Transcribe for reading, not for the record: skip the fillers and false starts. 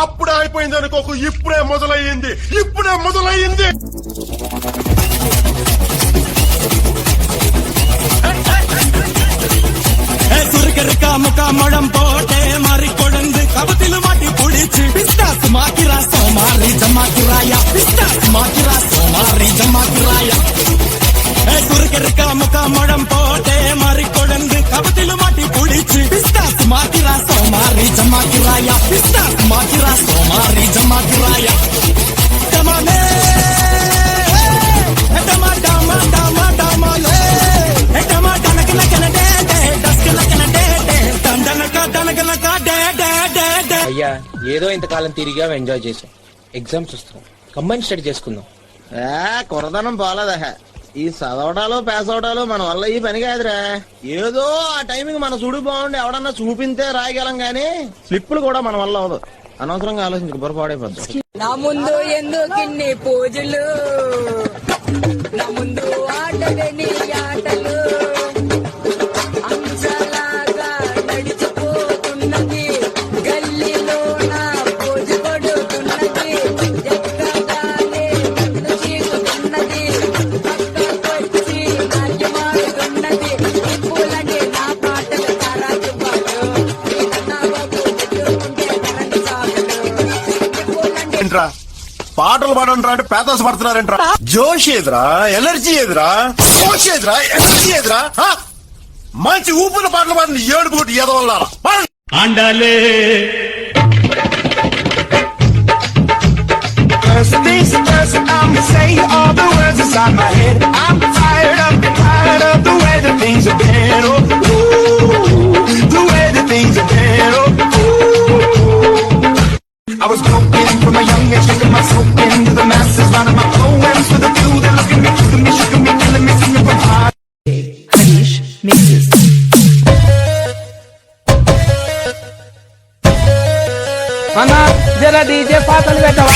అప్పుడే అయిపోయింది అనుకోకు, ఇప్పుడే మొదలయ్యింది, ఇప్పుడే మొదలయ్యింది. முகாமடம் போட்டே மாறி கொழுந்து கபத்தில மாட்டி புடிச்சு பிஸ்தாஸ் மாக்கிரா சோமாரி ஜமாக்கிராயா பிஸ்தாஸ் மாக்கிரா சோமாரி ஜமாக்கிராயா குறுக்கருக்கா முகாமடம் போட்டே மாறி கொழுந்து கபத்தில மாட்டி புடிச்சு பிஸ்தாஸ் மாக்கிரா சோமாரி ஜமாக்கிராயா பிஸ்தாஸ் மாக்கிரா சோமாரி ஜமாக்கிராயா டமானே டமா டமா டமா டமாலே டமா டனக்கன கனடே డస్కన కనడే దండనక దనకనక డే డే డే డే. అయ్యా ఏదో ఇంతకాలం తిరిగా ఎంజాయ్ చేసాం, ఎగ్జామ్స్ వస్తున్నాం, కంబైన్ స్టడీ చేసుకుందాం. కురదనం పోలేదా, ఈ చదవడాలు పాస్ అవడాలు మన వల్ల ఈ పని కాదురా. ఏదో ఆ టైంకి మన చూడు బాగుండి ఎవడన్నా చూపింతే రాయగలం గానీ స్లిప్పులు కూడా మన వల్ల అవదు. అనవసరంగా ఆలోచించుకు పొరపాడైపోద్ది. నా ముందు ఎందుకిన్ని పూజలు, నా ముందు ఆటలని ఆటలు, అంచలాగా నడిచిపోతున్నది గల్లీలో నా పూజ పడుతున్నది, ఎక్కగానే నన్ను చీకుతున్నది, పక్కకొచ్చి నాట్యమాడుతున్నది, పూలని నా పాటలు తారాజు పాటు నా బాబు పెట్టుకుంటే కరెంట్ సాగలు ఏంట్రా పాటలు పాడంట్రా అంటే పేతాసు పడుతున్నారేంట్రా? జోష్ ఏదిరా, ఎనర్జీ ఏదిరా, జోష్ ఏదిరా, ఎనర్జీ ఏదిరా? మంచి ఊపిన పాటలు పాడిన ఏడుకోటి ఎదవల్లారా ఆండాలే First things first, I'ma say all the words inside my head. I'm tired of the way that things have been. Oh, ooh, the way that things have been. Oh, ooh. I was broken from a young age, taking myself into the masses, writing my poems for the few that look at me, took me, shook me, killing me, singing from heart. Harish mixes. అన్నా జర DJ పాటలు పెట్టవా?